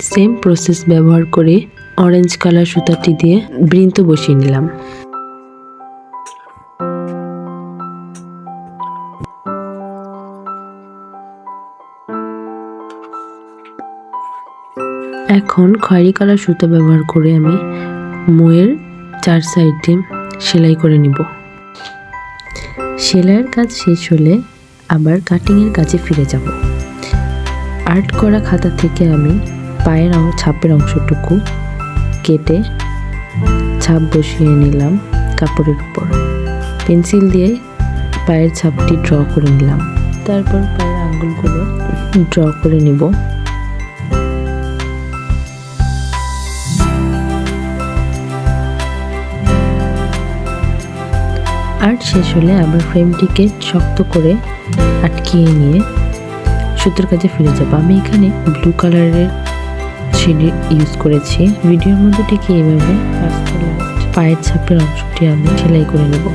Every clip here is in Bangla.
সেম প্রসেস ব্যবহার করে অরেঞ্জ কালার সুতাটি দিয়ে বৃন্ত বসিয়ে নিলাম। এখন খয়েরি কালার সুতা ব্যবহার করে আমি ময়ের 4 সাইডে সেলাই করে নিব। সেলাইয়ের কাজ শেষ হলে আবার কাটিংয়ের কাজে ফিরে যাব। আর্ট করা খাতা থেকে আমি পায়ের ছাপের অংশটুকু কেটে ছাপ বসিয়ে নিলাম কাপড়ের উপর। পেন্সিল দিয়ে পায়ের ছাপটি ড্র করে নিলাম। তারপর পায়ের আঙ্গুলগুলো ড্র করে নিব। আর্ট শেষ হলে আবার ফ্রেমটিকে শক্ত করে আটকিয়ে নিয়ে সুতোর কাজে ফিরে যাব। আমি এখানে ব্লু কালারের শেড ইউজ করেছি। ভিডিওর মধ্যে ঠিক এইভাবে পায়ের ছাপের অংশটি আমি সেলাই করে নেব।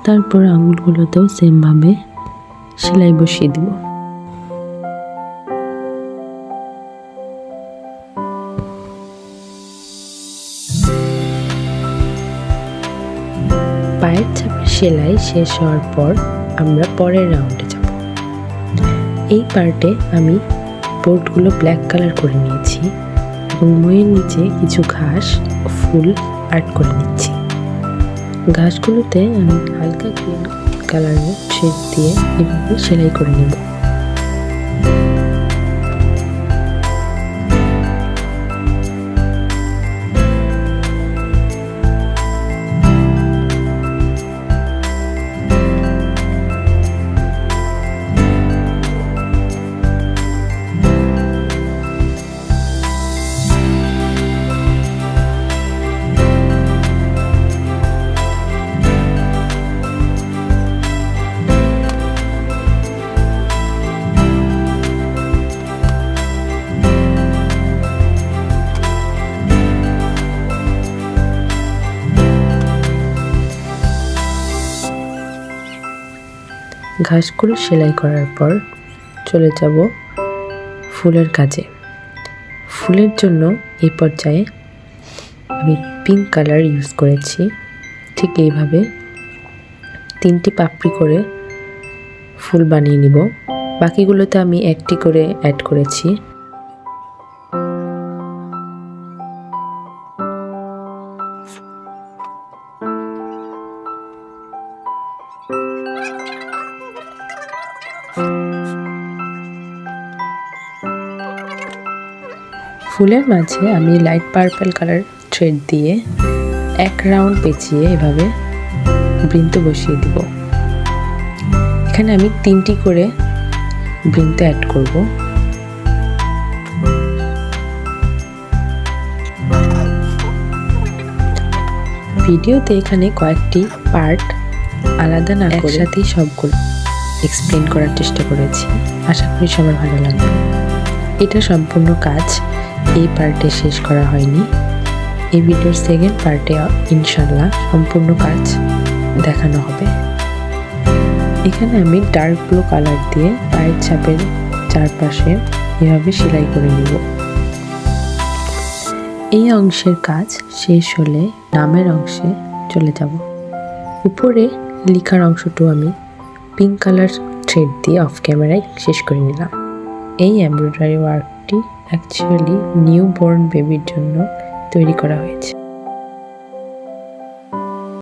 তারপর আঙুলগুলোতেও সেম ভাবে সেলাই বসিয়ে দিব। পায়ের ছাপের সেলাই শেষ হওয়ার পর আমরা পরের রাউন্ডে যাব। এই পার্টে আমি বোর্ডগুলো ব্ল্যাক কালার করে নিয়েছি এবং ময়ের নিচে কিছু ঘাস ফুল আর্ট করে নিচ্ছি। ঘাসগুলোতে আমি হালকা গ্রিন কালারের শেড দিয়ে এভাবে সেলাই করে নেব। ঘাস করে সেলাই করার পর চলে যাব ফুলের কাজে। ফুলের জন্য এই পর্যায়ে আমি পিঙ্ক কালার ইউজ করেছি। ঠিক এইভাবে 3টি পাপড়ি করে ফুল বানিয়ে নিব। বাকিগুলোতে আমি একটি করে অ্যাড করেছি। ফুলের মাঝে আমি লাইট পার্পল কালার থ্রেড দিয়ে এক রাউন্ড পেঁচিয়ে এভাবে বৃন্ত বসিয়ে দিব। এখানে আমি 3টি করে বৃন্ত অ্যাড করব। ভিডিওতে এখানে কয়েকটি পার্ট আলাদা না করে একসাথেই সবগুলো এক্সপ্লেন করার চেষ্টা করেছি। আশা করি সবার ভালো লাগবে। এটা সম্পূর্ণ কাজ এই পার্টে শেষ করা হয়নি। এই ভিডিওর সেকেন্ড পার্টে ইনশাল্লাহ সম্পূর্ণ কাজ দেখানো হবে। এখানে আমি ডার্ক ব্লু কালার দিয়ে পায়ের ছাপের চারপাশে এভাবে সেলাই করে নিব। এই অংশের কাজ শেষ হলে নামের অংশে চলে যাব। উপরে লেখার অংশটু আমি পিঙ্ক কালার থ্রেড দিয়ে অফ ক্যামেরায় শেষ করে নিলাম। এই এমব্রয়ডারি ওয়ার্কটি অ্যাকচুয়ালি নিউ বর্ন বেবির জন্য তৈরি করা হয়েছে।